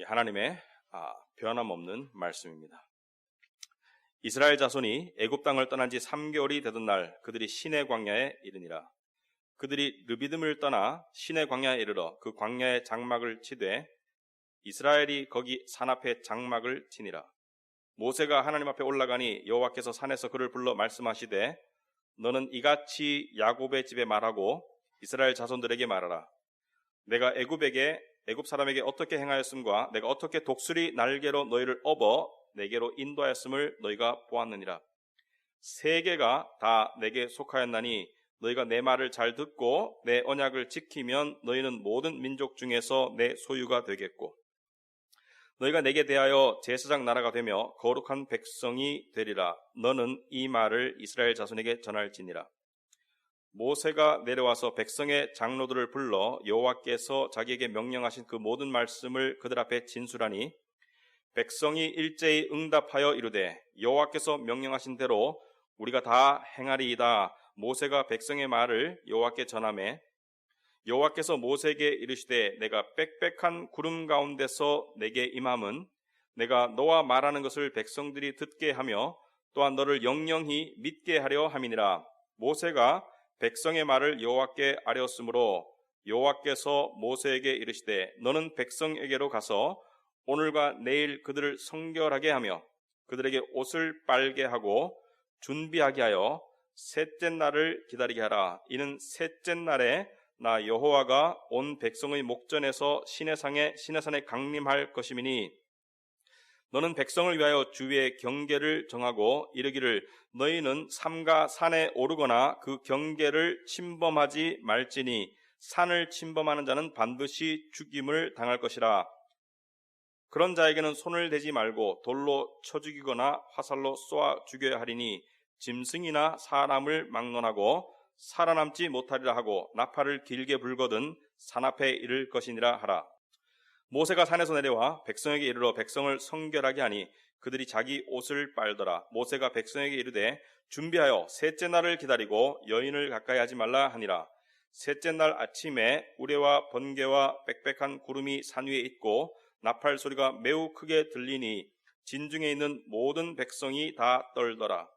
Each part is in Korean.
하나님의 변함없는 말씀입니다. 이스라엘 자손이 애굽 땅을 떠난 지 3개월이 되던 날 그들이 시내 광야에 이르니라. 그들이 르비딤을 떠나 시내 광야에 이르러 그 광야에 장막을 치되 이스라엘이 거기 산 앞에 장막을 치니라. 모세가 하나님 앞에 올라가니 여호와께서 산에서 그를 불러 말씀하시되 너는 이같이 야곱의 집에 말하고 이스라엘 자손들에게 말하라. 내가 애굽 사람에게 어떻게 행하였음과 내가 어떻게 독수리 날개로 너희를 업어 내게로 인도하였음을 너희가 보았느니라. 세계가 다 내게 속하였나니 너희가 내 말을 잘 듣고 내 언약을 지키면 너희는 모든 민족 중에서 내 소유가 되겠고 너희가 내게 대하여 제사장 나라가 되며 거룩한 백성이 되리라. 너는 이 말을 이스라엘 자손에게 전할지니라. 모세가 내려와서 백성의 장로들을 불러 여호와께서 자기에게 명령하신 그 모든 말씀을 그들 앞에 진술하니 백성이 일제히 응답하여 이르되 여호와께서 명령하신 대로 우리가 다 행하리이다. 모세가 백성의 말을 여호와께 전하매 여호와께서 모세에게 이르시되 내가 빽빽한 구름 가운데서 내게 임함은 내가 너와 말하는 것을 백성들이 듣게 하며 또한 너를 영영히 믿게 하려 함이니라. 모세가 백성의 말을 여호와께 아뢰었으므로 여호와께서 모세에게 이르시되 너는 백성에게로 가서 오늘과 내일 그들을 성결하게 하며 그들에게 옷을 빨게 하고 준비하게 하여 셋째 날을 기다리게 하라. 이는 셋째 날에 나 여호와가 온 백성의 목전에서 시내산에 강림할 것임이니 너는 백성을 위하여 주위의 경계를 정하고 이르기를 너희는 삼가 산에 오르거나 그 경계를 침범하지 말지니 산을 침범하는 자는 반드시 죽임을 당할 것이라. 그런 자에게는 손을 대지 말고 돌로 쳐 죽이거나 화살로 쏘아 죽여야 하리니 짐승이나 사람을 막론하고 살아남지 못하리라 하고 나팔을 길게 불거든 산 앞에 이를 것이니라 하라. 모세가 산에서 내려와 백성에게 이르러 백성을 성결하게 하니 그들이 자기 옷을 빨더라. 모세가 백성에게 이르되 준비하여 셋째 날을 기다리고 여인을 가까이 하지 말라 하니라. 셋째 날 아침에 우레와 번개와 빽빽한 구름이 산 위에 있고 나팔 소리가 매우 크게 들리니 진중에 있는 모든 백성이 다 떨더라.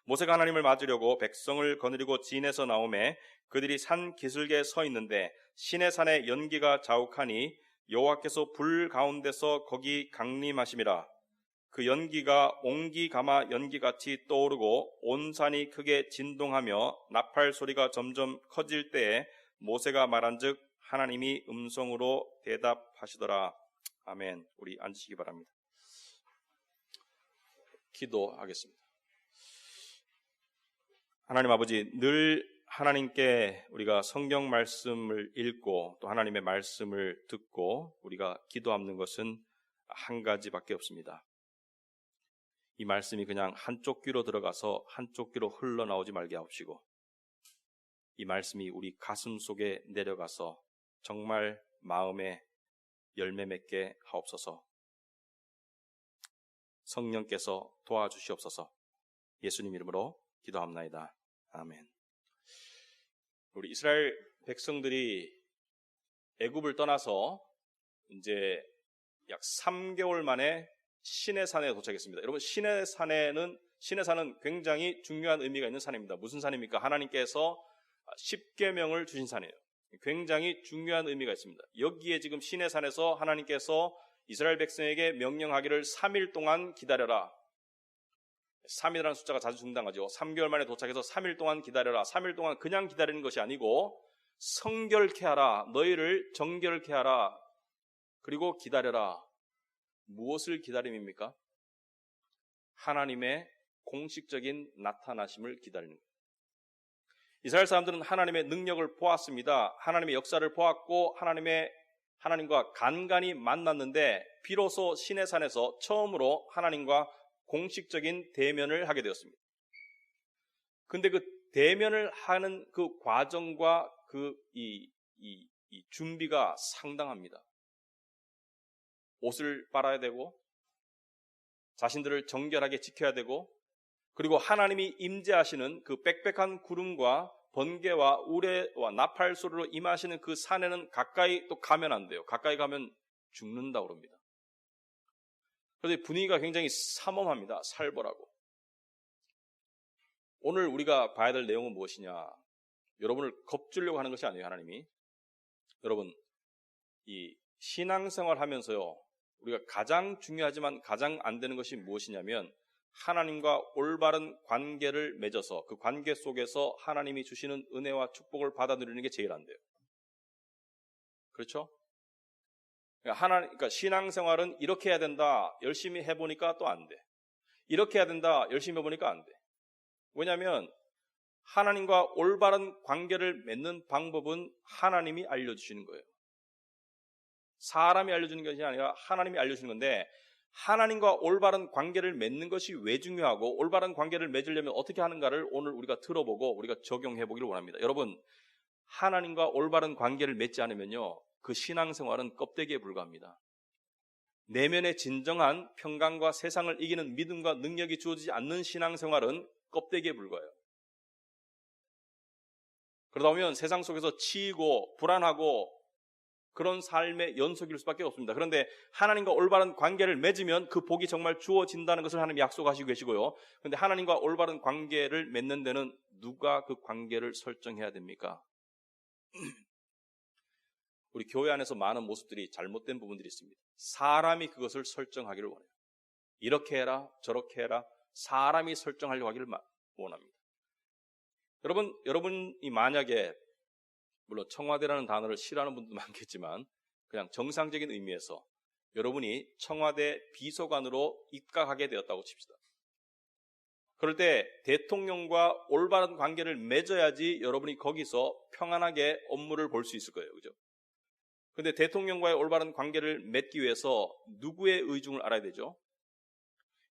모세가 하나님을 맞으려고 백성을 거느리고 진에서 나오매 그들이 산 기슭에 서 있는데 시내산에 연기가 자욱하니 여호와께서 불 가운데서 거기 강림하심이라. 그 연기가 옹기 가마 연기같이 떠오르고 온 산이 크게 진동하며 나팔 소리가 점점 커질 때에 모세가 말한즉 하나님이 음성으로 대답하시더라. 아멘. 우리 앉으시기 바랍니다. 기도하겠습니다. 하나님 아버지, 늘 하나님께 우리가 성경 말씀을 읽고 또 하나님의 말씀을 듣고 우리가 기도하는 것은 한 가지밖에 없습니다. 이 말씀이 그냥 한쪽 귀로 들어가서 한쪽 귀로 흘러나오지 말게 하옵시고 이 말씀이 우리 가슴 속에 내려가서 정말 마음에 열매 맺게 하옵소서. 성령께서 도와주시옵소서. 예수님 이름으로 기도합나이다. 아멘. 우리 이스라엘 백성들이 애굽을 떠나서 이제 약 3개월 만에 시내산에 도착했습니다. 여러분, 시내산은 굉장히 중요한 의미가 있는 산입니다. 무슨 산입니까? 하나님께서 10계명을 주신 산이에요. 굉장히 중요한 의미가 있습니다. 여기에 지금 시내산에서 하나님께서 이스라엘 백성에게 명령하기를 3일 동안 기다려라. 3일이라는 숫자가 자주 등장하죠. 3개월 만에 도착해서 3일 동안 기다려라. 3일 동안 그냥 기다리는 것이 아니고 성결케 하라. 너희를 정결케 하라. 그리고 기다려라. 무엇을 기다림입니까? 하나님의 공식적인 나타나심을 기다리는 거예요. 이스라엘 사람들은 하나님의 능력을 보았습니다. 하나님의 역사를 보았고 하나님과 간간히 만났는데 비로소 시내산에서 처음으로 하나님과 공식적인 대면을 하게 되었습니다. 근데 그 대면을 하는 그 과정과 이 준비가 상당합니다. 옷을 빨아야 되고 자신들을 정결하게 지켜야 되고 그리고 하나님이 임재하시는 그 빽빽한 구름과 번개와 우레와 나팔 소리로 임하시는 그 산에는 가까이 또 가면 안 돼요. 가까이 가면 죽는다고 그럽니다. 그래서 분위기가 굉장히 삼엄합니다. 살벌하고. 오늘 우리가 봐야 될 내용은 무엇이냐? 여러분을 겁주려고 하는 것이 아니에요, 하나님이. 여러분, 이 신앙생활 하면서요, 우리가 가장 중요하지만 가장 안 되는 것이 무엇이냐면 하나님과 올바른 관계를 맺어서 그 관계 속에서 하나님이 주시는 은혜와 축복을 받아들이는 게 제일 안 돼요. 그렇죠? 그러니까 신앙생활은 이렇게 해야 된다. 열심히 해보니까 또 안 돼. 이렇게 해야 된다. 열심히 해보니까 안 돼. 왜냐하면 하나님과 올바른 관계를 맺는 방법은 하나님이 알려주시는 거예요. 사람이 알려주는 것이 아니라 하나님이 알려주는 건데, 하나님과 올바른 관계를 맺는 것이 왜 중요하고 올바른 관계를 맺으려면 어떻게 하는가를 오늘 우리가 들어보고 우리가 적용해 보기를 원합니다. 여러분, 하나님과 올바른 관계를 맺지 않으면요, 그 신앙생활은 껍데기에 불과합니다. 내면의 진정한 평강과 세상을 이기는 믿음과 능력이 주어지지 않는 신앙생활은 껍데기에 불과해요. 그러다 보면 세상 속에서 치이고 불안하고 그런 삶의 연속일 수밖에 없습니다. 그런데 하나님과 올바른 관계를 맺으면 그 복이 정말 주어진다는 것을 하나님이 약속하시고 계시고요. 그런데 하나님과 올바른 관계를 맺는 데는 누가 그 관계를 설정해야 됩니까? 우리 교회 안에서 많은 모습들이 잘못된 부분들이 있습니다. 사람이 그것을 설정하기를 원해요. 이렇게 해라, 저렇게 해라, 사람이 설정하려고 하기를 원합니다. 여러분이 만약에 물론 청와대라는 단어를 싫어하는 분도 많겠지만 그냥 정상적인 의미에서 여러분이 청와대 비서관으로 입각하게 되었다고 칩시다. 그럴 때 대통령과 올바른 관계를 맺어야지 여러분이 거기서 평안하게 업무를 볼 수 있을 거예요. 그죠? 그런데 대통령과의 올바른 관계를 맺기 위해서 누구의 의중을 알아야 되죠?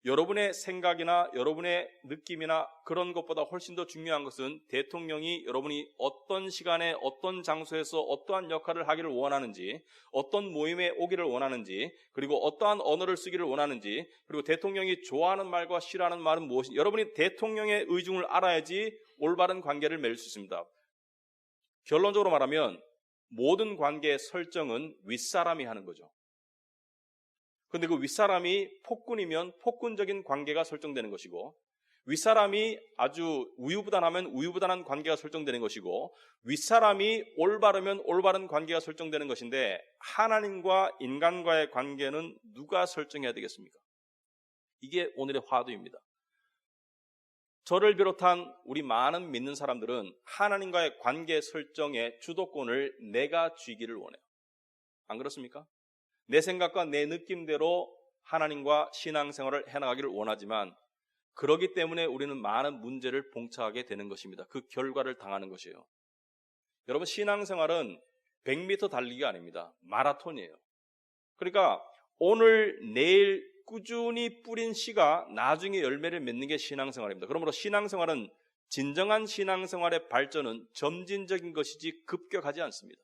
여러분의 생각이나 여러분의 느낌이나 그런 것보다 훨씬 더 중요한 것은 대통령이 여러분이 어떤 시간에 어떤 장소에서 어떠한 역할을 하기를 원하는지, 어떤 모임에 오기를 원하는지, 그리고 어떠한 언어를 쓰기를 원하는지, 그리고 대통령이 좋아하는 말과 싫어하는 말은 무엇인지, 여러분이 대통령의 의중을 알아야지 올바른 관계를 맺을 수 있습니다. 결론적으로 말하면 모든 관계의 설정은 윗사람이 하는 거죠. 그런데 그 윗사람이 폭군이면 폭군적인 관계가 설정되는 것이고, 윗사람이 아주 우유부단하면 우유부단한 관계가 설정되는 것이고, 윗사람이 올바르면 올바른 관계가 설정되는 것인데, 하나님과 인간과의 관계는 누가 설정해야 되겠습니까? 이게 오늘의 화두입니다. 저를 비롯한 우리 많은 믿는 사람들은 하나님과의 관계 설정의 주도권을 내가 쥐기를 원해요. 안 그렇습니까? 내 생각과 내 느낌대로 하나님과 신앙생활을 해나가기를 원하지만 그러기 때문에 우리는 많은 문제를 봉착하게 되는 것입니다. 그 결과를 당하는 것이에요. 여러분, 신앙생활은 100m 달리기가 아닙니다. 마라톤이에요. 그러니까 오늘 내일 꾸준히 뿌린 씨가 나중에 열매를 맺는 게 신앙생활입니다. 그러므로 신앙생활은 진정한 신앙생활의 발전은 점진적인 것이지 급격하지 않습니다.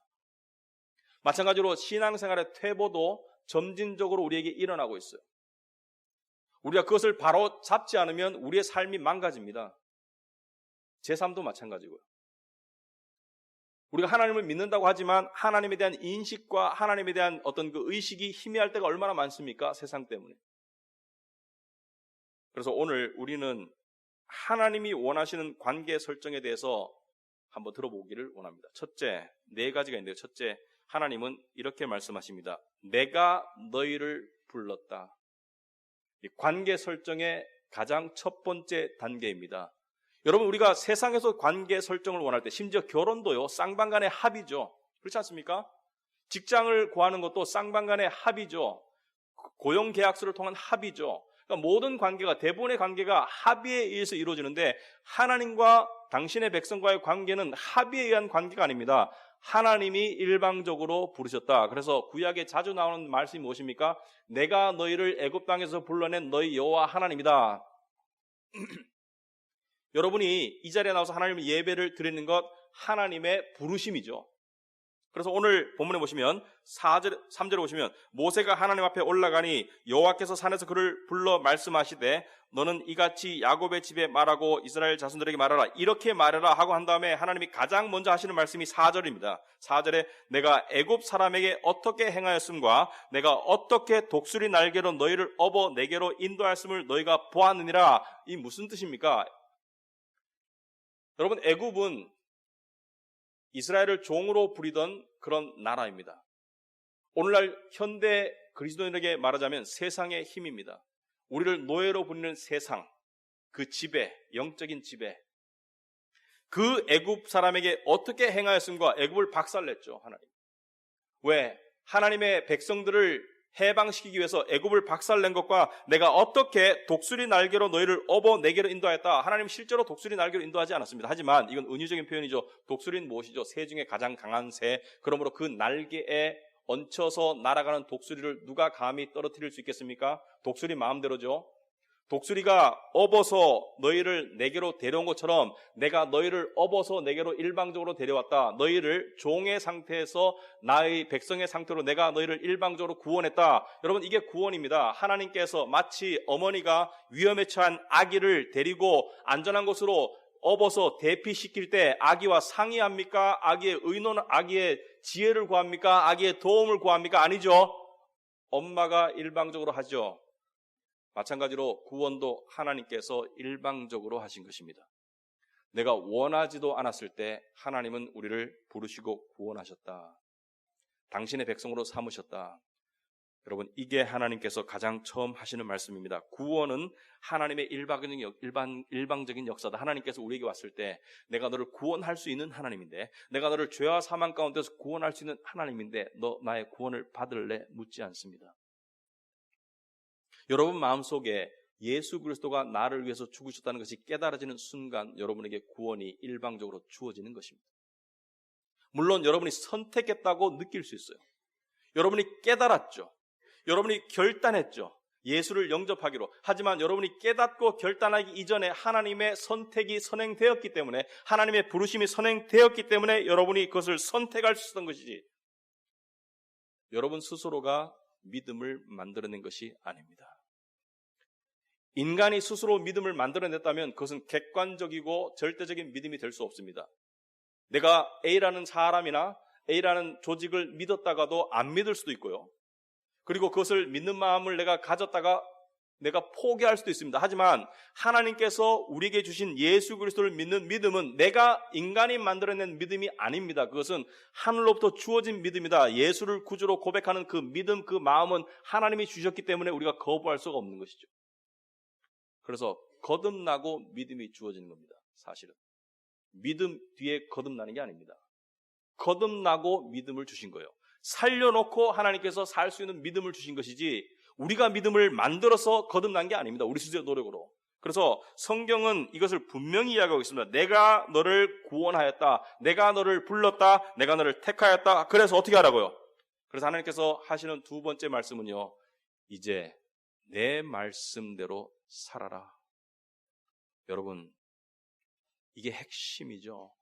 마찬가지로 신앙생활의 퇴보도 점진적으로 우리에게 일어나고 있어요. 우리가 그것을 바로 잡지 않으면 우리의 삶이 망가집니다. 제 삶도 마찬가지고요. 우리가 하나님을 믿는다고 하지만 하나님에 대한 인식과 하나님에 대한 어떤 그 의식이 희미할 때가 얼마나 많습니까? 세상 때문에. 그래서 오늘 우리는 하나님이 원하시는 관계 설정에 대해서 한번 들어보기를 원합니다. 첫째, 4가지가 있는데요. 첫째, 하나님은 이렇게 말씀하십니다. 내가 너희를 불렀다. 이 관계 설정의 가장 첫 번째 단계입니다. 여러분, 우리가 세상에서 관계 설정을 원할 때, 심지어 결혼도요, 쌍방간의 합의죠. 그렇지 않습니까? 직장을 구하는 것도 쌍방간의 합의죠. 고용계약서를 통한 합의죠. 그러니까 모든 관계가, 대부분의 관계가 합의에 의해서 이루어지는데, 하나님과 당신의 백성과의 관계는 합의에 의한 관계가 아닙니다. 하나님이 일방적으로 부르셨다. 그래서 구약에 자주 나오는 말씀이 무엇입니까? 내가 너희를 애굽 땅에서 불러낸 너희 여호와 하나님이다. 여러분이 이 자리에 나와서 하나님을 예배를 드리는 것, 하나님의 부르심이죠. 그래서 오늘 본문에 보시면 3절에 보시면 모세가 하나님 앞에 올라가니 여호와께서 산에서 그를 불러 말씀하시되 너는 이같이 야곱의 집에 말하고 이스라엘 자손들에게 말하라 이렇게 말해라 하고 한 다음에 하나님이 가장 먼저 하시는 말씀이 4절입니다. 4절에 내가 애굽 사람에게 어떻게 행하였음과 내가 어떻게 독수리 날개로 너희를 업어 내게로 인도하였음을 너희가 보았느니라. 이 무슨 뜻입니까? 여러분, 애굽은 이스라엘을 종으로 부리던 그런 나라입니다. 오늘날 현대 그리스도인에게 말하자면 세상의 힘입니다. 우리를 노예로 부리는 세상, 그 지배, 영적인 지배. 그 애굽 사람에게 어떻게 행하였음과 애굽을 박살냈죠, 하나님. 왜? 하나님의 백성들을 해방시키기 위해서 애굽을 박살낸 것과 내가 어떻게 독수리 날개로 너희를 업어 내게로 인도하였다. 하나님 실제로 독수리 날개로 인도하지 않았습니다. 하지만 이건 은유적인 표현이죠. 독수리는 무엇이죠? 새 중에 가장 강한 새. 그러므로 그 날개에 얹혀서 날아가는 독수리를 누가 감히 떨어뜨릴 수 있겠습니까? 독수리 마음대로죠. 독수리가 업어서 너희를 내게로 데려온 것처럼 내가 너희를 업어서 내게로 일방적으로 데려왔다. 너희를 종의 상태에서 나의 백성의 상태로 내가 너희를 일방적으로 구원했다. 여러분, 이게 구원입니다. 하나님께서 마치 어머니가 위험에 처한 아기를 데리고 안전한 곳으로 업어서 대피시킬 때 아기와 상의합니까? 아기의 의논, 아기의 지혜를 구합니까? 아기의 도움을 구합니까? 아니죠. 엄마가 일방적으로 하죠. 마찬가지로 구원도 하나님께서 일방적으로 하신 것입니다. 내가 원하지도 않았을 때 하나님은 우리를 부르시고 구원하셨다. 당신의 백성으로 삼으셨다. 여러분, 이게 하나님께서 가장 처음 하시는 말씀입니다. 구원은 하나님의 일방적인 역사다. 하나님께서 우리에게 왔을 때 내가 너를 구원할 수 있는 하나님인데, 내가 너를 죄와 사망 가운데서 구원할 수 있는 하나님인데 너 나의 구원을 받을래? 묻지 않습니다. 여러분 마음속에 예수 그리스도가 나를 위해서 죽으셨다는 것이 깨달아지는 순간 여러분에게 구원이 일방적으로 주어지는 것입니다. 물론 여러분이 선택했다고 느낄 수 있어요. 여러분이 깨달았죠. 여러분이 결단했죠. 예수를 영접하기로. 하지만 여러분이 깨닫고 결단하기 이전에 하나님의 선택이 선행되었기 때문에, 하나님의 부르심이 선행되었기 때문에 여러분이 그것을 선택할 수 있었던 것이지, 여러분 스스로가 믿음을 만들어낸 것이 아닙니다. 인간이 스스로 믿음을 만들어냈다면 그것은 객관적이고 절대적인 믿음이 될 수 없습니다. 내가 A라는 사람이나 A라는 조직을 믿었다가도 안 믿을 수도 있고요. 그리고 그것을 믿는 마음을 내가 가졌다가 내가 포기할 수도 있습니다. 하지만 하나님께서 우리에게 주신 예수 그리스도를 믿는 믿음은 내가 인간이 만들어낸 믿음이 아닙니다. 그것은 하늘로부터 주어진 믿음이다. 예수를 구주로 고백하는 그 믿음, 그 마음은 하나님이 주셨기 때문에 우리가 거부할 수가 없는 것이죠. 그래서 거듭나고 믿음이 주어지는 겁니다. 사실은 믿음 뒤에 거듭나는 게 아닙니다. 거듭나고 믿음을 주신 거예요. 살려놓고 하나님께서 살 수 있는 믿음을 주신 것이지 우리가 믿음을 만들어서 거듭난 게 아닙니다. 우리 스스로의 노력으로. 그래서 성경은 이것을 분명히 이야기하고 있습니다. 내가 너를 구원하였다. 내가 너를 불렀다. 내가 너를 택하였다. 그래서 어떻게 하라고요? 그래서 하나님께서 하시는 두 번째 말씀은요, 이제 내 말씀대로 살아라. 여러분, 이게 핵심이죠.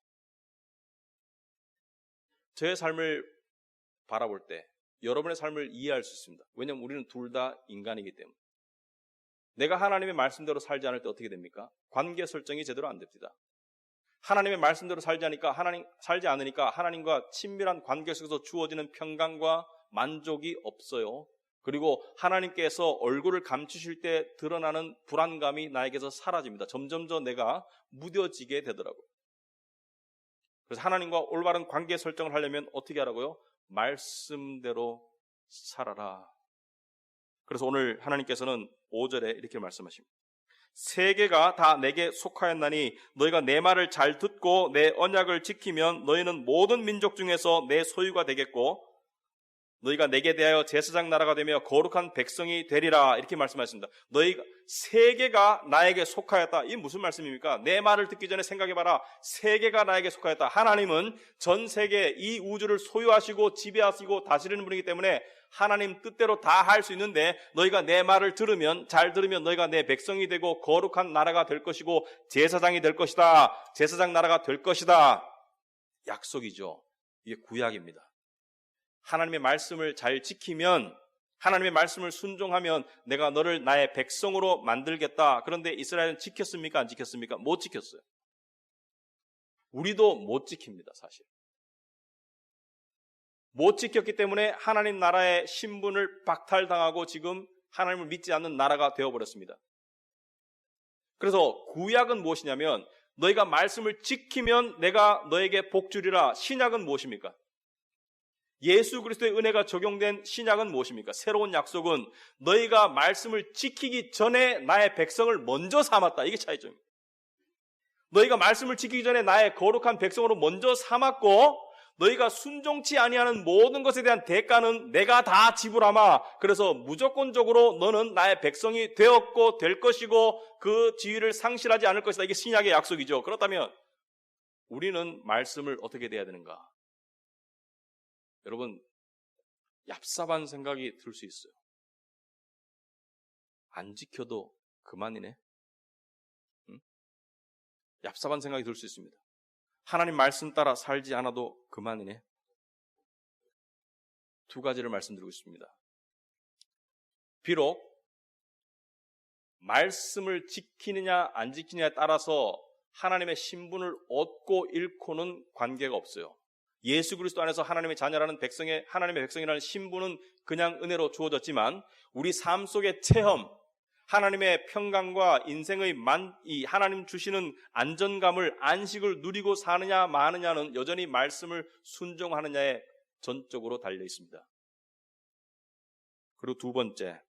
저의 삶을 바라볼 때 여러분의 삶을 이해할 수 있습니다. 왜냐하면 우리는 둘 다 인간이기 때문에. 내가 하나님의 말씀대로 살지 않을 때 어떻게 됩니까? 관계 설정이 제대로 안 됩니다. 하나님의 말씀대로 살지 않으니까 하나님과 친밀한 관계 속에서 주어지는 평강과 만족이 없어요. 그리고 하나님께서 얼굴을 감추실 때 드러나는 불안감이 나에게서 사라집니다. 점점 더 내가 무뎌지게 되더라고요. 그래서 하나님과 올바른 관계 설정을 하려면 어떻게 하라고요? 말씀대로 살아라. 그래서 오늘 하나님께서는 5절에 이렇게 말씀하십니다. 세계가 다 내게 속하였나니 너희가 내 말을 잘 듣고 내 언약을 지키면 너희는 모든 민족 중에서 내 소유가 되겠고 너희가 내게 대하여 제사장 나라가 되며 거룩한 백성이 되리라. 이렇게 말씀하셨습니다. 너희가 세계가 나에게 속하였다. 이게 무슨 말씀입니까? 내 말을 듣기 전에 생각해봐라. 세계가 나에게 속하였다. 하나님은 전 세계 이 우주를 소유하시고 지배하시고 다스리는 분이기 때문에 하나님 뜻대로 다 할 수 있는데, 너희가 내 말을 잘 들으면 너희가 내 백성이 되고 거룩한 나라가 될 것이고 제사장이 될 것이다. 제사장 나라가 될 것이다. 약속이죠. 이게 구약입니다. 하나님의 말씀을 잘 지키면, 하나님의 말씀을 순종하면 내가 너를 나의 백성으로 만들겠다. 그런데 이스라엘은 지켰습니까? 안 지켰습니까? 못 지켰어요. 우리도 못 지킵니다, 사실. 못 지켰기 때문에 하나님 나라의 신분을 박탈당하고 지금 하나님을 믿지 않는 나라가 되어버렸습니다. 그래서 구약은 무엇이냐면 너희가 말씀을 지키면 내가 너에게 복 주리라. 신약은 무엇입니까? 예수 그리스도의 은혜가 적용된 신약은 무엇입니까? 새로운 약속은 너희가 말씀을 지키기 전에 나의 백성을 먼저 삼았다. 이게 차이점입니다. 너희가 말씀을 지키기 전에 나의 거룩한 백성으로 먼저 삼았고 너희가 순종치 아니하는 모든 것에 대한 대가는 내가 다 지불하마. 그래서 무조건적으로 너는 나의 백성이 되었고 될 것이고 그 지위를 상실하지 않을 것이다. 이게 신약의 약속이죠. 그렇다면 우리는 말씀을 어떻게 돼야 되는가? 여러분, 얍삽한 생각이 들 수 있어요. 안 지켜도 그만이네. 응? 얍삽한 생각이 들 수 있습니다. 하나님 말씀 따라 살지 않아도 그만이네. 두 가지를 말씀드리고 싶습니다. 비록 말씀을 지키느냐 안 지키느냐에 따라서 하나님의 신분을 얻고 잃고는 관계가 없어요. 예수 그리스도 안에서 하나님의 자녀라는 하나님의 백성이라는 신분은 그냥 은혜로 주어졌지만 우리 삶 속의 체험, 하나님의 평강과 인생의 이 하나님 주시는 안전감을, 안식을 누리고 사느냐 마느냐는 여전히 말씀을 순종하느냐에 전적으로 달려 있습니다. 그리고 두 번째,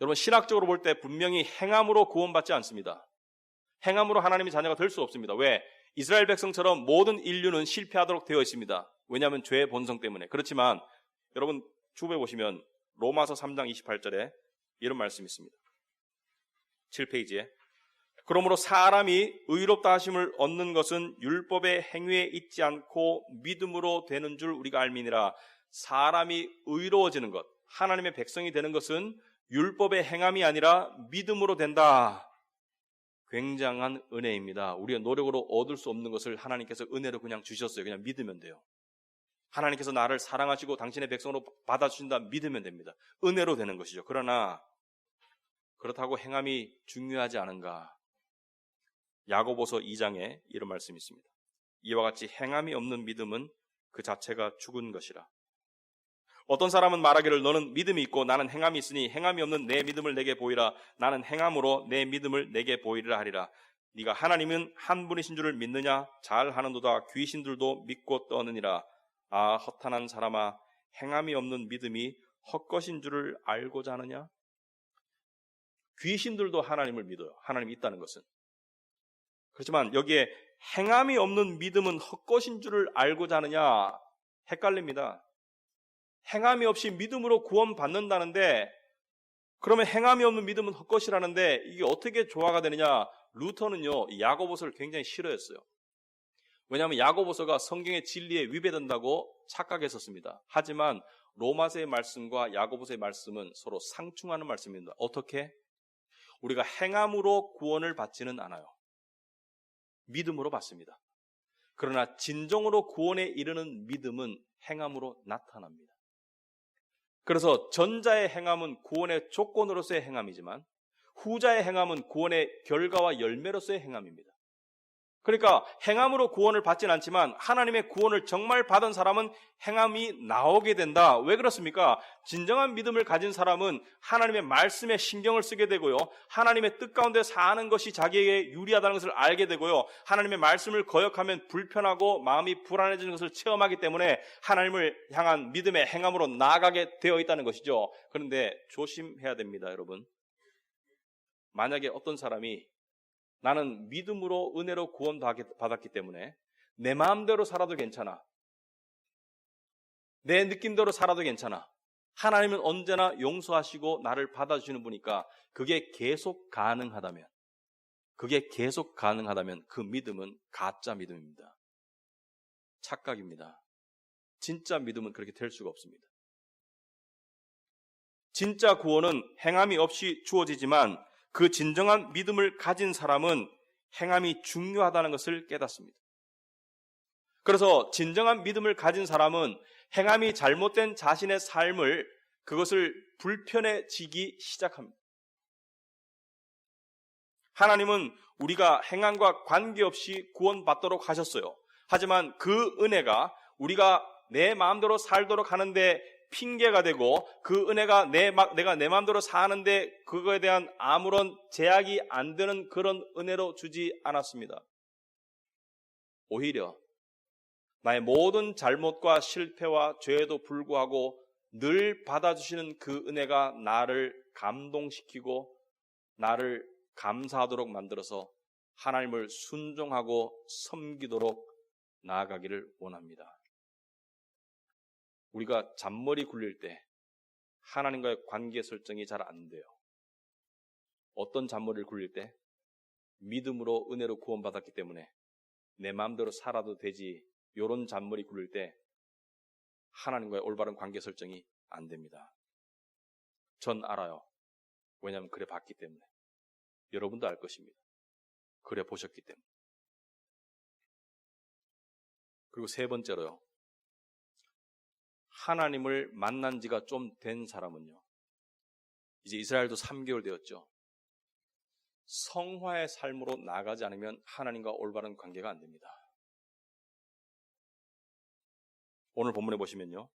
여러분 신학적으로 볼 때 분명히 행함으로 구원받지 않습니다. 행함으로 하나님의 자녀가 될 수 없습니다. 왜? 이스라엘 백성처럼 모든 인류는 실패하도록 되어 있습니다. 왜냐하면 죄의 본성 때문에. 그렇지만 여러분 주부에 보시면 로마서 3장 28절에 이런 말씀이 있습니다. 7페이지에 그러므로 사람이 의롭다 하심을 얻는 것은 율법의 행위에 있지 않고 믿음으로 되는 줄 우리가 알미니라. 사람이 의로워지는 것, 하나님의 백성이 되는 것은 율법의 행함이 아니라 믿음으로 된다. 굉장한 은혜입니다. 우리가 노력으로 얻을 수 없는 것을 하나님께서 은혜로 그냥 주셨어요. 그냥 믿으면 돼요. 하나님께서 나를 사랑하시고 당신의 백성으로 받아주신다 믿으면 됩니다. 은혜로 되는 것이죠. 그러나 그렇다고 행함이 중요하지 않은가? 야고보서 2장에 이런 말씀이 있습니다. 이와 같이 행함이 없는 믿음은 그 자체가 죽은 것이라. 어떤 사람은 말하기를 너는 믿음이 있고 나는 행함이 있으니 행함이 없는 내 믿음을 내게 보이라. 나는 행함으로 내 믿음을 내게 보이리라 하리라. 네가 하나님은 한 분이신 줄을 믿느냐? 잘하는도다. 귀신들도 믿고 떠느니라. 아 허탄한 사람아, 행함이 없는 믿음이 헛것인 줄을 알고자 하느냐? 귀신들도 하나님을 믿어요. 하나님이 있다는 것은. 그렇지만 여기에 행함이 없는 믿음은 헛것인 줄을 알고자 하느냐? 헷갈립니다. 행함이 없이 믿음으로 구원받는다는데 그러면 행함이 없는 믿음은 헛것이라는데 이게 어떻게 조화가 되느냐? 루터는요 야고보서를 굉장히 싫어했어요. 왜냐하면 야고보서가 성경의 진리에 위배된다고 착각했었습니다. 하지만 로마서의 말씀과 야고보서의 말씀은 서로 상충하는 말씀입니다. 어떻게? 우리가 행함으로 구원을 받지는 않아요. 믿음으로 받습니다. 그러나 진정으로 구원에 이르는 믿음은 행함으로 나타납니다. 그래서 전자의 행함은 구원의 조건으로서의 행함이지만 후자의 행함은 구원의 결과와 열매로서의 행함입니다. 그러니까 행함으로 구원을 받지는 않지만 하나님의 구원을 정말 받은 사람은 행함이 나오게 된다. 왜 그렇습니까? 진정한 믿음을 가진 사람은 하나님의 말씀에 신경을 쓰게 되고요. 하나님의 뜻 가운데 사는 것이 자기에게 유리하다는 것을 알게 되고요. 하나님의 말씀을 거역하면 불편하고 마음이 불안해지는 것을 체험하기 때문에 하나님을 향한 믿음의 행함으로 나아가게 되어 있다는 것이죠. 그런데 조심해야 됩니다, 여러분. 만약에 어떤 사람이 나는 믿음으로 은혜로 구원받았기 때문에 내 마음대로 살아도 괜찮아. 내 느낌대로 살아도 괜찮아. 하나님은 언제나 용서하시고 나를 받아주시는 분이니까 그게 계속 가능하다면 그 믿음은 가짜 믿음입니다. 착각입니다. 진짜 믿음은 그렇게 될 수가 없습니다. 진짜 구원은 행함이 없이 주어지지만 그 진정한 믿음을 가진 사람은 행함이 중요하다는 것을 깨닫습니다. 그래서 진정한 믿음을 가진 사람은 행함이 잘못된 자신의 삶을 그것을 불편해지기 시작합니다. 하나님은 우리가 행함과 관계없이 구원받도록 하셨어요. 하지만 그 은혜가 우리가 내 마음대로 살도록 하는데 핑계가 되고 그 은혜가 내가 내 마음대로 사는데 그거에 대한 아무런 제약이 안 되는 그런 은혜로 주지 않았습니다. 오히려 나의 모든 잘못과 실패와 죄에도 불구하고 늘 받아주시는 그 은혜가 나를 감동시키고 나를 감사하도록 만들어서 하나님을 순종하고 섬기도록 나아가기를 원합니다. 우리가 잔머리 굴릴 때 하나님과의 관계 설정이 잘 안 돼요. 어떤 잔머리를 굴릴 때? 믿음으로 은혜로 구원받았기 때문에 내 마음대로 살아도 되지, 이런 잔머리 굴릴 때 하나님과의 올바른 관계 설정이 안 됩니다. 전 알아요. 왜냐하면 그래 봤기 때문에. 여러분도 알 것입니다. 그래 보셨기 때문에. 그리고 세 번째로요. 하나님을 만난 지가 좀 된 사람은요. 이제 이스라엘도 3개월 되었죠. 성화의 삶으로 나가지 않으면 하나님과 올바른 관계가 안 됩니다. 오늘 본문에 보시면요.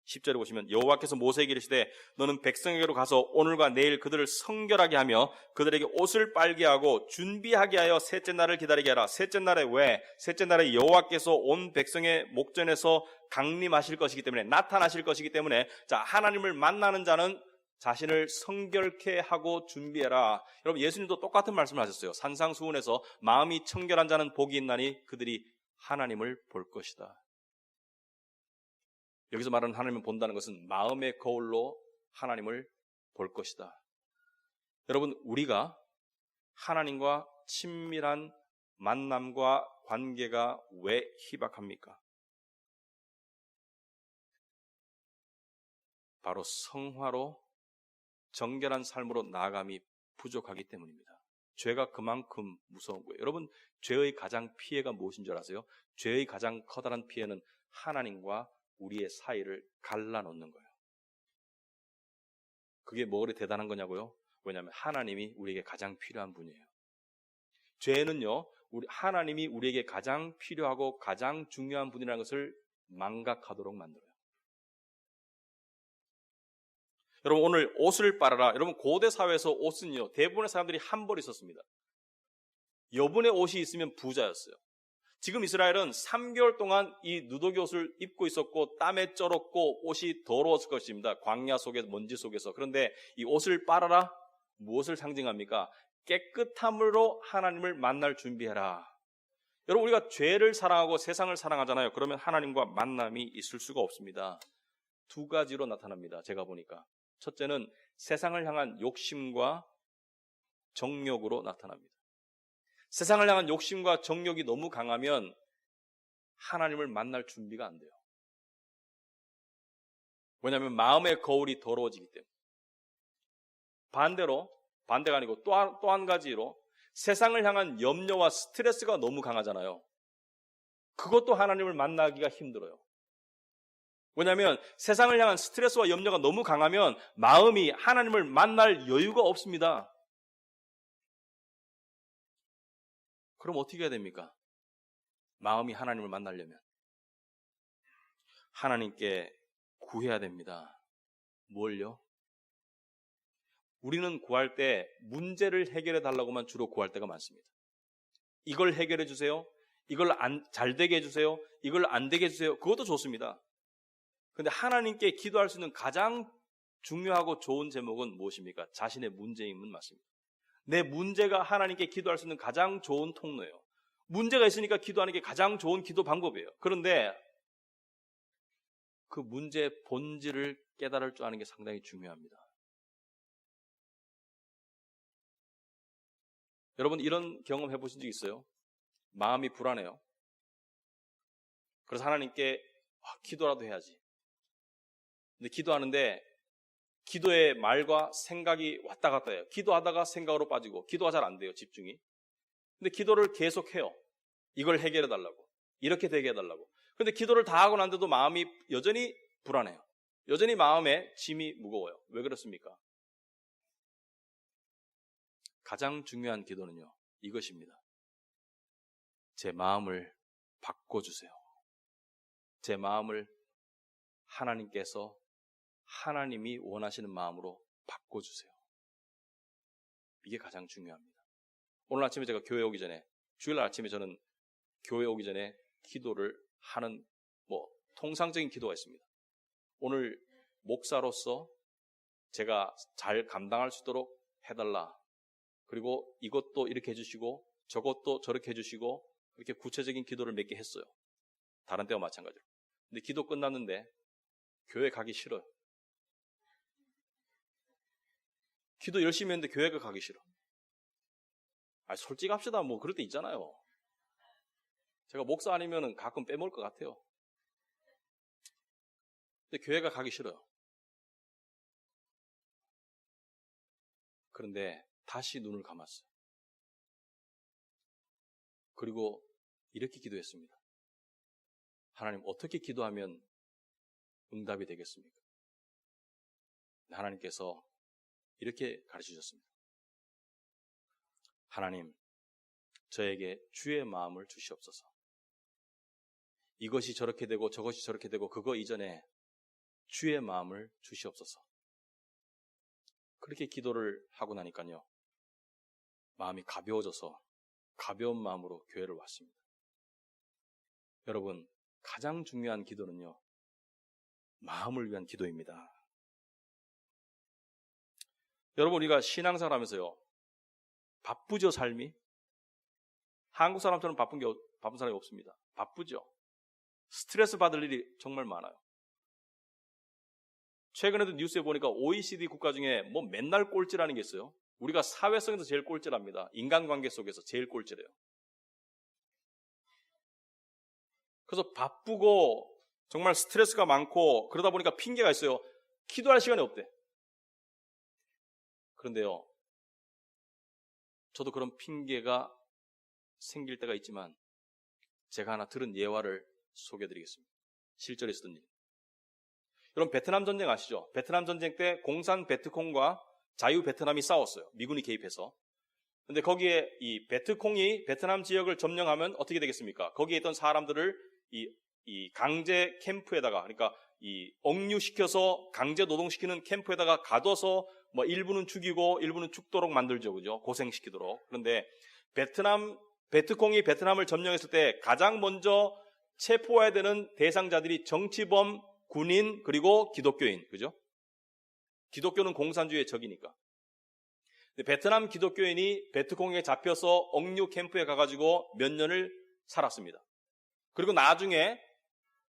10절에 보시면 여호와께서 모세에게 이르시되 너는 백성에게로 가서 오늘과 내일 그들을 성결하게 하며 그들에게 옷을 빨게 하고 준비하게 하여 셋째 날을 기다리게 하라. 셋째 날에 왜? 셋째 날에 여호와께서 온 백성의 목전에서 강림하실 것이기 때문에, 나타나실 것이기 때문에, 자, 하나님을 만나는 자는 자신을 성결케 하고 준비해라. 여러분, 예수님도 똑같은 말씀을 하셨어요. 산상수훈에서 마음이 청결한 자는 복이 있나니 그들이 하나님을 볼 것이다. 여기서 말하는 하나님을 본다는 것은 마음의 거울로 하나님을 볼 것이다. 여러분, 우리가 하나님과 친밀한 만남과 관계가 왜 희박합니까? 바로 성화로 정결한 삶으로 나아감이 부족하기 때문입니다. 죄가 그만큼 무서운 거예요. 여러분, 죄의 가장 피해가 무엇인 줄 아세요? 죄의 가장 커다란 피해는 하나님과 우리의 사이를 갈라놓는 거예요. 그게 뭐가 대단한 거냐고요? 왜냐하면 하나님이 우리에게 가장 필요한 분이에요. 죄는요, 하나님이 우리에게 가장 필요하고 가장 중요한 분이라는 것을 망각하도록 만들어요. 여러분, 오늘 옷을 빨아라. 여러분, 고대 사회에서 옷은요, 대부분의 사람들이 한 벌 있었습니다. 여분의 옷이 있으면 부자였어요. 지금 이스라엘은 3개월 동안 이 누더기 옷을 입고 있었고 땀에 쩔었고 옷이 더러웠을 것입니다. 광야 속에 먼지 속에서. 그런데 이 옷을 빨아라. 무엇을 상징합니까? 깨끗함으로 하나님을 만날 준비해라. 여러분, 우리가 죄를 사랑하고 세상을 사랑하잖아요. 그러면 하나님과 만남이 있을 수가 없습니다. 두 가지로 나타납니다. 제가 보니까. 첫째는 세상을 향한 욕심과 정욕으로 나타납니다. 세상을 향한 욕심과 정욕이 너무 강하면 하나님을 만날 준비가 안 돼요. 왜냐하면 마음의 거울이 더러워지기 때문에. 반대가 아니고 또 한 가지로 세상을 향한 염려와 스트레스가 너무 강하잖아요. 그것도 하나님을 만나기가 힘들어요. 왜냐하면 세상을 향한 스트레스와 염려가 너무 강하면 마음이 하나님을 만날 여유가 없습니다. 그럼 어떻게 해야 됩니까? 마음이 하나님을 만나려면 하나님께 구해야 됩니다. 뭘요? 우리는 구할 때 문제를 해결해 달라고만 주로 구할 때가 많습니다. 이걸 해결해 주세요. 이걸 잘 되게 해주세요. 이걸 안 되게 해주세요. 그것도 좋습니다. 그런데 하나님께 기도할 수 있는 가장 중요하고 좋은 제목은 무엇입니까? 자신의 문제임은 맞습니다. 내 문제가 하나님께 기도할 수 있는 가장 좋은 통로예요. 문제가 있으니까 기도하는 게 가장 좋은 기도 방법이에요. 그런데 그 문제의 본질을 깨달을 줄 아는 게 상당히 중요합니다. 여러분, 이런 경험 해보신 적 있어요? 마음이 불안해요. 그래서 하나님께 기도라도 해야지. 근데 기도하는데 기도의 말과 생각이 왔다 갔다 해요. 기도하다가 생각으로 빠지고 기도가 잘 안 돼요, 집중이. 근데 기도를 계속해요. 이걸 해결해 달라고. 이렇게 되게 해달라고. 그런데 기도를 다 하고 난데도 마음이 여전히 불안해요. 여전히 마음에 짐이 무거워요. 왜 그렇습니까? 가장 중요한 기도는요, 이것입니다. 제 마음을 바꿔주세요. 제 마음을 하나님께서 하나님이 원하시는 마음으로 바꿔주세요. 이게 가장 중요합니다. 오늘 아침에 제가 교회 오기 전에, 주일날 아침에 저는 교회 오기 전에 기도를 하는 통상적인 기도가 있습니다. 오늘 목사로서 제가 잘 감당할 수 있도록 해달라. 그리고 이것도 이렇게 해주시고 저것도 저렇게 해주시고 이렇게 구체적인 기도를 몇 개 했어요. 다른 때와 마찬가지로. 근데 기도 끝났는데 교회 가기 싫어요. 기도 열심히 했는데 교회가 가기 싫어. 솔직합시다. 그럴 때 있잖아요. 제가 목사 아니면은 가끔 빼먹을 것 같아요. 근데 교회가 가기 싫어요. 그런데 다시 눈을 감았어요. 그리고 이렇게 기도했습니다. 하나님, 어떻게 기도하면 응답이 되겠습니까? 하나님께서 이렇게 가르치셨습니다. 하나님, 저에게 주의 마음을 주시옵소서. 이것이 저렇게 되고 저것이 저렇게 되고 그거 이전에 주의 마음을 주시옵소서. 그렇게 기도를 하고 나니까요, 마음이 가벼워져서 가벼운 마음으로 교회를 왔습니다. 여러분, 가장 중요한 기도는요, 마음을 위한 기도입니다. 여러분, 우리가 신앙생활 하면서요, 바쁘죠, 삶이? 한국 사람처럼 바쁜 사람이 없습니다. 바쁘죠. 스트레스 받을 일이 정말 많아요. 최근에도 뉴스에 보니까 OECD 국가 중에 맨날 꼴찌라는 게 있어요. 우리가 사회성에서 제일 꼴찌랍니다. 인간관계 속에서 제일 꼴찌래요. 그래서 바쁘고 정말 스트레스가 많고 그러다 보니까 핑계가 있어요. 기도할 시간이 없대. 그런데요, 저도 그런 핑계가 생길 때가 있지만 제가 하나 들은 예화를 소개해드리겠습니다. 실제로 있었던 일. 여러분, 베트남 전쟁 아시죠? 베트남 전쟁 때 공산 베트콩과 자유 베트남이 싸웠어요. 미군이 개입해서. 근데 거기에 이 베트콩이 베트남 지역을 점령하면 어떻게 되겠습니까? 거기에 있던 사람들을 이 강제 캠프에다가, 그러니까 이 억류시켜서 강제 노동시키는 캠프에다가 가둬서 일부는 죽이고 일부는 죽도록 만들죠. 그죠? 고생시키도록. 그런데 베트콩이 베트남을 점령했을 때 가장 먼저 체포해야 되는 대상자들이 정치범, 군인, 그리고 기독교인. 그죠? 기독교는 공산주의의 적이니까. 베트남 기독교인이 베트콩에 잡혀서 억류 캠프에 가가지고 몇 년을 살았습니다. 그리고 나중에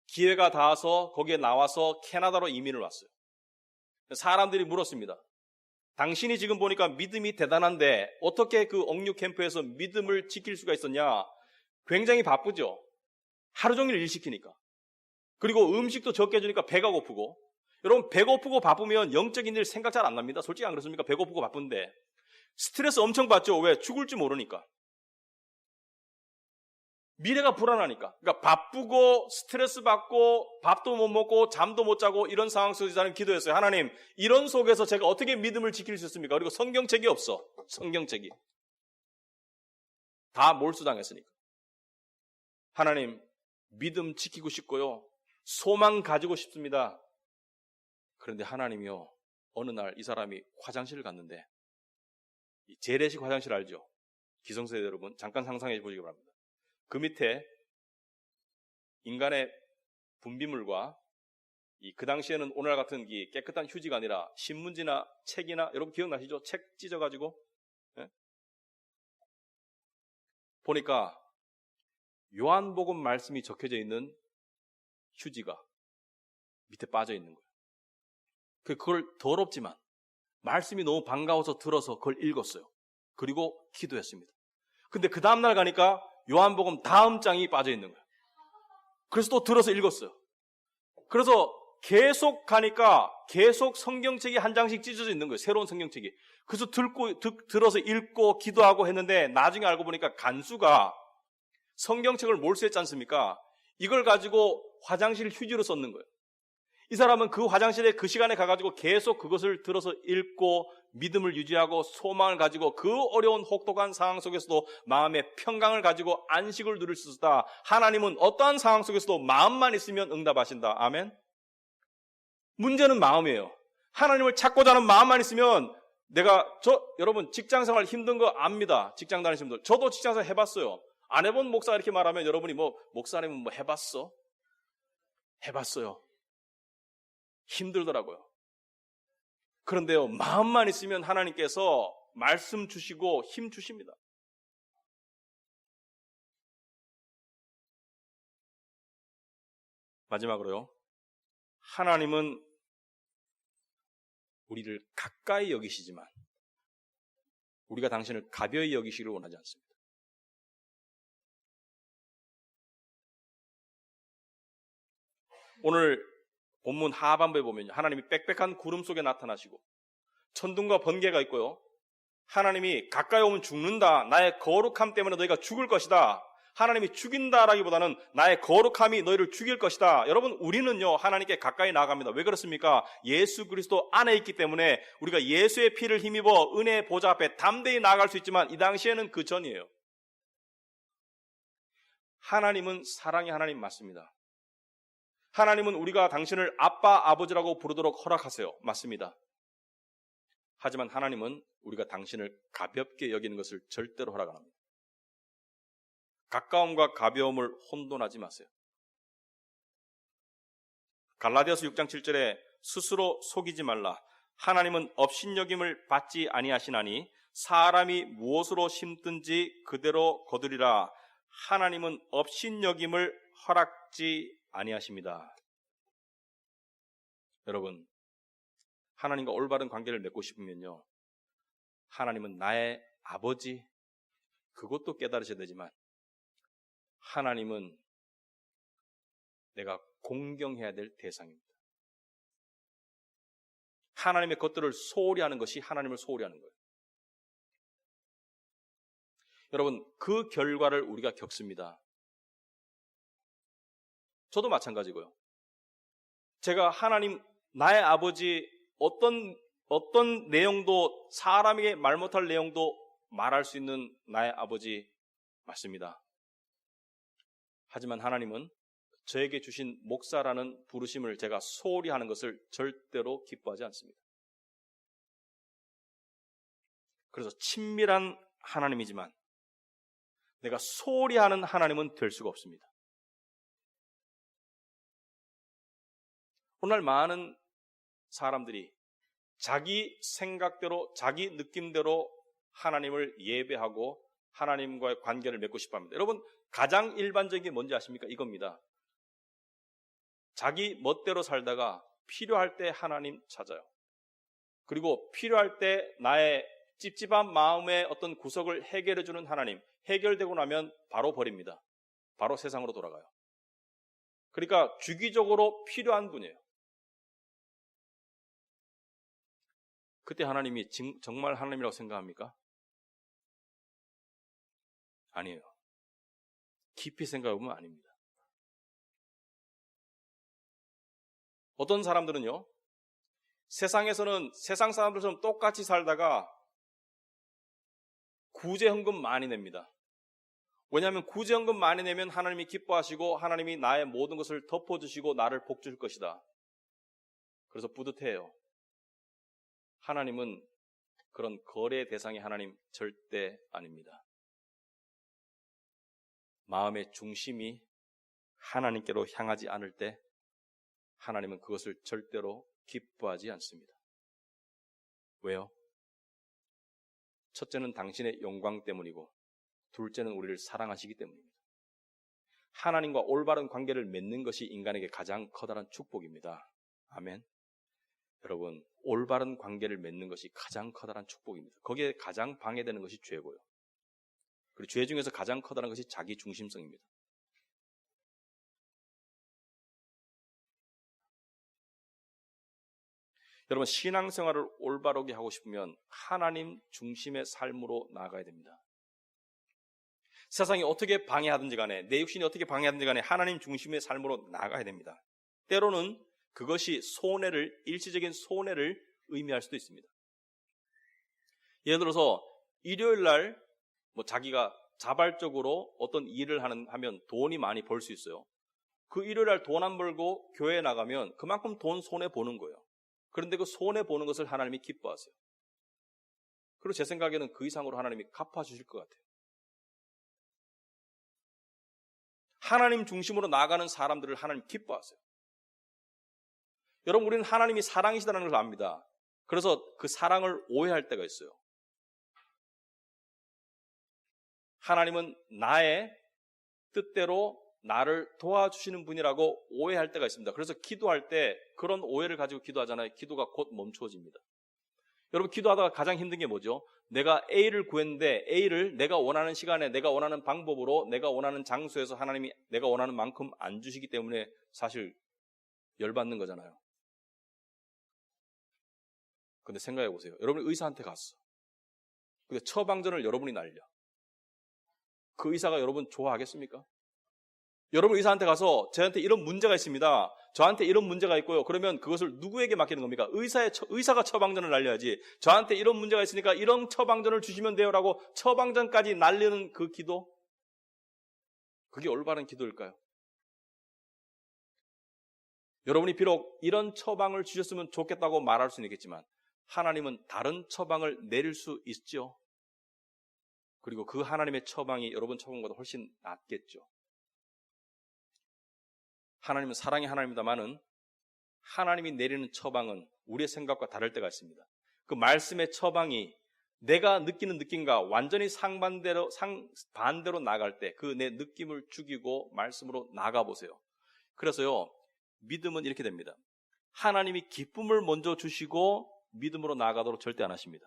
기회가 닿아서 거기에 나와서 캐나다로 이민을 왔어요. 사람들이 물었습니다. 당신이 지금 보니까 믿음이 대단한데 어떻게 그 억류 캠프에서 믿음을 지킬 수가 있었냐? 굉장히 바쁘죠. 하루 종일 일 시키니까. 그리고 음식도 적게 주니까 배가 고프고. 여러분, 배고프고 바쁘면 영적인 일 생각 잘 안 납니다. 솔직히 안 그렇습니까? 배고프고 바쁜데. 스트레스 엄청 받죠. 왜? 죽을지 모르니까. 미래가 불안하니까. 그러니까 바쁘고 스트레스 받고 밥도 못 먹고 잠도 못 자고 이런 상황 속에서 저는 기도했어요. 하나님, 이런 속에서 제가 어떻게 믿음을 지킬 수 있습니까? 그리고 성경책이 없어. 성경책이. 다 몰수당했으니까. 하나님, 믿음 지키고 싶고요. 소망 가지고 싶습니다. 그런데 하나님이요, 어느 날 이 사람이 화장실을 갔는데, 이 재래식 화장실 알죠? 기성세대 여러분, 잠깐 상상해 보시기 바랍니다. 그 밑에 인간의 분비물과 그 당시에는 오늘 같은 이 깨끗한 휴지가 아니라 신문지나 책이나, 여러분 기억나시죠? 책 찢어가지고, 예? 보니까 요한복음 말씀이 적혀져 있는 휴지가 밑에 빠져 있는 거예요. 그걸 더럽지만 말씀이 너무 반가워서 들어서 그걸 읽었어요. 그리고 기도했습니다. 근데 그 다음날 가니까 요한복음 다음 장이 빠져 있는 거예요. 그래서 또 들어서 읽었어요. 그래서 계속 가니까 계속 성경책이 한 장씩 찢어져 있는 거예요. 새로운 성경책이. 그래서 들어서 읽고 기도하고 했는데 나중에 알고 보니까 간수가 성경책을 몰수했지 않습니까? 이걸 가지고 화장실 휴지로 썼는 거예요. 이 사람은 그 화장실에 그 시간에 가가지고 계속 그것을 들어서 읽고 믿음을 유지하고 소망을 가지고 그 어려운 혹독한 상황 속에서도 마음의 평강을 가지고 안식을 누릴 수 있다. 하나님은 어떠한 상황 속에서도 마음만 있으면 응답하신다. 아멘. 문제는 마음이에요. 하나님을 찾고자 하는 마음만 있으면 여러분 직장생활 힘든 거 압니다. 직장 다니시는 분들. 저도 직장생활 해봤어요. 안 해본 목사가 이렇게 말하면 여러분이 목사님은 해봤어? 해봤어요. 힘들더라고요. 그런데요, 마음만 있으면 하나님께서 말씀 주시고 힘 주십니다. 마지막으로요, 하나님은 우리를 가까이 여기시지만 우리가 당신을 가벼이 여기시기를 원하지 않습니다. 오늘 본문 하반부에 보면요, 하나님이 빽빽한 구름 속에 나타나시고 천둥과 번개가 있고요, 하나님이 가까이 오면 죽는다. 나의 거룩함 때문에 너희가 죽을 것이다. 하나님이 죽인다라기보다는 나의 거룩함이 너희를 죽일 것이다. 여러분, 우리는요, 하나님께 가까이 나아갑니다. 왜 그렇습니까? 예수 그리스도 안에 있기 때문에 우리가 예수의 피를 힘입어 은혜의 보좌 앞에 담대히 나아갈 수 있지만 이 당시에는 그 전이에요. 하나님은 사랑의 하나님 맞습니다. 하나님은 우리가 당신을 아빠, 아버지라고 부르도록 허락하세요. 맞습니다. 하지만 하나님은 우리가 당신을 가볍게 여기는 것을 절대로 허락 안 합니다. 가까움과 가벼움을 혼돈하지 마세요. 갈라디아서 6장 7절에 스스로 속이지 말라. 하나님은 업신여김을 받지 아니하시나니 사람이 무엇으로 심든지 그대로 거두리라. 하나님은 업신여김을 허락지 아니하십니다. 여러분, 하나님과 올바른 관계를 맺고 싶으면요, 하나님은 나의 아버지, 그것도 깨달으셔야 되지만 하나님은 내가 공경해야 될 대상입니다. 하나님의 것들을 소홀히 하는 것이 하나님을 소홀히 하는 거예요. 여러분, 그 결과를 우리가 겪습니다. 저도 마찬가지고요. 제가 하나님, 나의 아버지, 어떤 내용도, 사람에게 말 못할 내용도 말할 수 있는 나의 아버지 맞습니다. 하지만 하나님은 저에게 주신 목사라는 부르심을 제가 소홀히 하는 것을 절대로 기뻐하지 않습니다. 그래서 친밀한 하나님이지만 내가 소홀히 하는 하나님은 될 수가 없습니다. 오늘 많은 사람들이 자기 생각대로, 자기 느낌대로 하나님을 예배하고 하나님과의 관계를 맺고 싶어 합니다. 여러분, 가장 일반적인 게 뭔지 아십니까? 이겁니다. 자기 멋대로 살다가 필요할 때 하나님 찾아요. 그리고 필요할 때 나의 찝찝한 마음의 어떤 구석을 해결해주는 하나님, 해결되고 나면 바로 버립니다. 바로 세상으로 돌아가요. 그러니까 주기적으로 필요한 분이에요. 그때 하나님이 정말 하나님이라고 생각합니까? 아니에요. 깊이 생각해보면 아닙니다. 어떤 사람들은요, 세상에서는 세상 사람들처럼 똑같이 살다가 구제헌금 많이 냅니다. 왜냐하면 구제헌금 많이 내면 하나님이 기뻐하시고 하나님이 나의 모든 것을 덮어주시고 나를 복줄 것이다. 그래서 뿌듯해요. 하나님은 그런 거래 대상의 하나님 절대 아닙니다. 마음의 중심이 하나님께로 향하지 않을 때 하나님은 그것을 절대로 기뻐하지 않습니다. 왜요? 첫째는 당신의 영광 때문이고 둘째는 우리를 사랑하시기 때문입니다. 하나님과 올바른 관계를 맺는 것이 인간에게 가장 커다란 축복입니다. 아멘. 여러분, 올바른 관계를 맺는 것이 가장 커다란 축복입니다. 거기에 가장 방해되는 것이 죄고요. 그리고 죄 중에서 가장 커다란 것이 자기 중심성입니다. 여러분, 신앙생활을 올바르게 하고 싶으면 하나님 중심의 삶으로 나아가야 됩니다. 세상이 어떻게 방해하든지 간에, 내 육신이 어떻게 방해하든지 간에 하나님 중심의 삶으로 나가야 됩니다. 때로는 그것이 일시적인 손해를 의미할 수도 있습니다. 예를 들어서 일요일 날 자기가 자발적으로 어떤 일을 하면 돈이 많이 벌 수 있어요. 그 일요일 날 돈 안 벌고 교회에 나가면 그만큼 돈 손해 보는 거예요. 그런데 그 손해 보는 것을 하나님이 기뻐하세요. 그리고 제 생각에는 그 이상으로 하나님이 갚아주실 것 같아요. 하나님 중심으로 나가는 사람들을 하나님 기뻐하세요. 여러분, 우리는 하나님이 사랑이시다는 걸 압니다. 그래서 그 사랑을 오해할 때가 있어요. 하나님은 나의 뜻대로 나를 도와주시는 분이라고 오해할 때가 있습니다. 그래서 기도할 때 그런 오해를 가지고 기도하잖아요. 기도가 곧 멈추어집니다. 여러분, 기도하다가 가장 힘든 게 뭐죠? 내가 A를 구했는데 A를 내가 원하는 시간에 내가 원하는 방법으로 내가 원하는 장소에서 하나님이 내가 원하는 만큼 안 주시기 때문에 사실 열받는 거잖아요. 근데 생각해 보세요. 여러분이 의사한테 갔어. 근데 처방전을 여러분이 날려. 그 의사가 여러분 좋아하겠습니까? 여러분 의사한테 가서 저한테 이런 문제가 있습니다. 저한테 이런 문제가 있고요. 그러면 그것을 누구에게 맡기는 겁니까? 의사가 처방전을 날려야지. 저한테 이런 문제가 있으니까 이런 처방전을 주시면 돼요라고 처방전까지 날리는 그 기도, 그게 올바른 기도일까요? 여러분이 비록 이런 처방을 주셨으면 좋겠다고 말할 수는 있겠지만 하나님은 다른 처방을 내릴 수 있죠. 그리고 그 하나님의 처방이 여러분 처방보다 훨씬 낫겠죠. 하나님은 사랑의 하나님입니다만은 하나님이 내리는 처방은 우리의 생각과 다를 때가 있습니다. 그 말씀의 처방이 내가 느끼는 느낌과 완전히 반대로 나갈 때 그 내 느낌을 죽이고 말씀으로 나가보세요. 그래서요, 믿음은 이렇게 됩니다. 하나님이 기쁨을 먼저 주시고 믿음으로 나아가도록 절대 안 하십니다.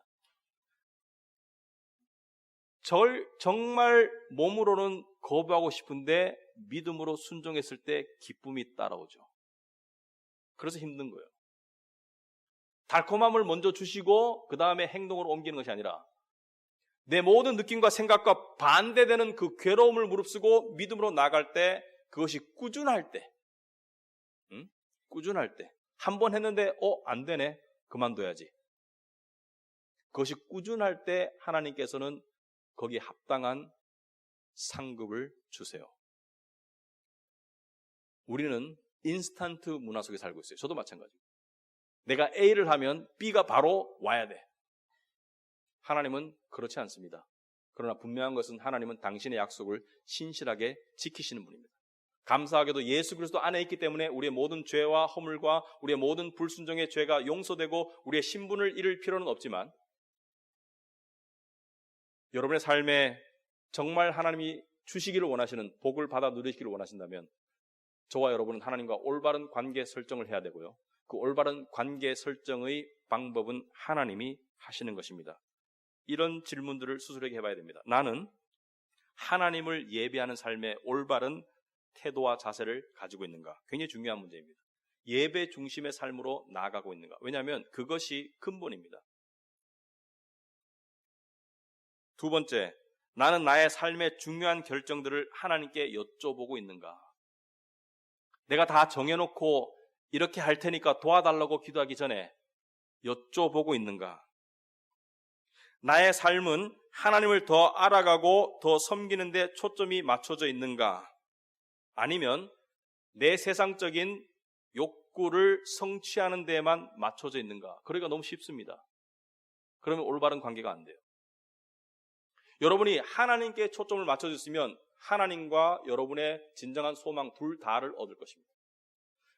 정말 몸으로는 거부하고 싶은데 믿음으로 순종했을 때 기쁨이 따라오죠. 그래서 힘든 거예요. 달콤함을 먼저 주시고 그 다음에 행동으로 옮기는 것이 아니라 내 모든 느낌과 생각과 반대되는 그 괴로움을 무릅쓰고 믿음으로 나갈 때, 그것이 꾸준할 때, 꾸준할 때, 한 번 했는데 안 되네, 그만둬야지. 그것이 꾸준할 때 하나님께서는 거기에 합당한 상급을 주세요. 우리는 인스턴트 문화 속에 살고 있어요. 저도 마찬가지입니다. 내가 A를 하면 B가 바로 와야 돼. 하나님은 그렇지 않습니다. 그러나 분명한 것은 하나님은 당신의 약속을 신실하게 지키시는 분입니다. 감사하게도 예수 그리스도 안에 있기 때문에 우리의 모든 죄와 허물과 우리의 모든 불순종의 죄가 용서되고 우리의 신분을 잃을 필요는 없지만, 여러분의 삶에 정말 하나님이 주시기를 원하시는, 복을 받아 누리시기를 원하신다면 저와 여러분은 하나님과 올바른 관계 설정을 해야 되고요. 그 올바른 관계 설정의 방법은 하나님이 하시는 것입니다. 이런 질문들을 스스로에게 해봐야 됩니다. 나는 하나님을 예배하는 삶의 올바른 태도와 자세를 가지고 있는가? 굉장히 중요한 문제입니다. 예배 중심의 삶으로 나아가고 있는가? 왜냐하면 그것이 근본입니다. 두 번째, 나는 나의 삶의 중요한 결정들을 하나님께 여쭤보고 있는가? 내가 다 정해놓고 이렇게 할 테니까 도와달라고 기도하기 전에 여쭤보고 있는가? 나의 삶은 하나님을 더 알아가고 더 섬기는 데 초점이 맞춰져 있는가? 아니면 내 세상적인 욕구를 성취하는 데에만 맞춰져 있는가? 그러기가 너무 쉽습니다. 그러면 올바른 관계가 안 돼요. 여러분이 하나님께 초점을 맞춰줬으면 하나님과 여러분의 진정한 소망 둘 다를 얻을 것입니다.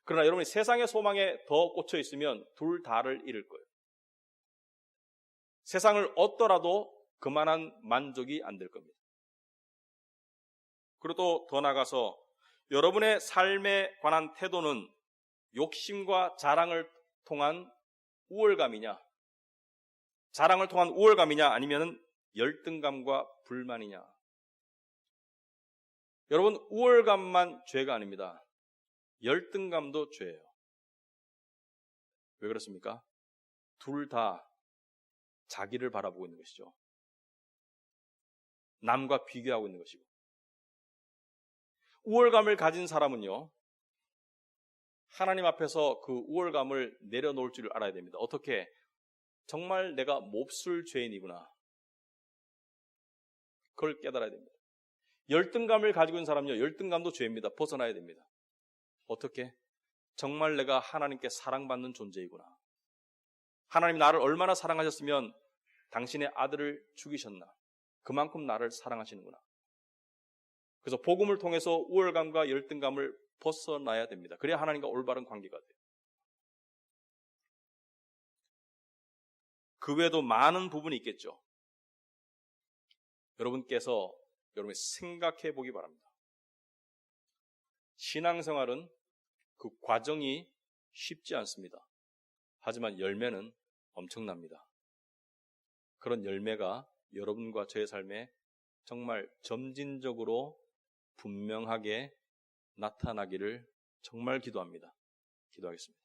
그러나 여러분이 세상의 소망에 더 꽂혀 있으면 둘 다를 잃을 거예요. 세상을 얻더라도 그만한 만족이 안 될 겁니다. 그리고 또 더 나아가서 여러분의 삶에 관한 태도는 욕심과 자랑을 통한 우월감이냐, 자랑을 통한 우월감이냐, 아니면 열등감과 불만이냐. 여러분, 우월감만 죄가 아닙니다. 열등감도 죄예요. 왜 그렇습니까? 둘 다 자기를 바라보고 있는 것이죠. 남과 비교하고 있는 것이고, 우월감을 가진 사람은요, 하나님 앞에서 그 우월감을 내려놓을 줄 알아야 됩니다. 어떻게? 정말 내가 몹쓸 죄인이구나. 그걸 깨달아야 됩니다. 열등감을 가지고 있는 사람은요, 열등감도 죄입니다. 벗어나야 됩니다. 어떻게? 정말 내가 하나님께 사랑받는 존재이구나. 하나님 나를 얼마나 사랑하셨으면 당신의 아들을 죽이셨나. 그만큼 나를 사랑하시는구나. 그래서 복음을 통해서 우월감과 열등감을 벗어나야 됩니다. 그래야 하나님과 올바른 관계가 돼요. 그 외에도 많은 부분이 있겠죠. 여러분께서 여러분이 생각해 보기 바랍니다. 신앙생활은 그 과정이 쉽지 않습니다. 하지만 열매는 엄청납니다. 그런 열매가 여러분과 저의 삶에 정말 점진적으로 분명하게 나타나기를 정말 기도합니다. 기도하겠습니다.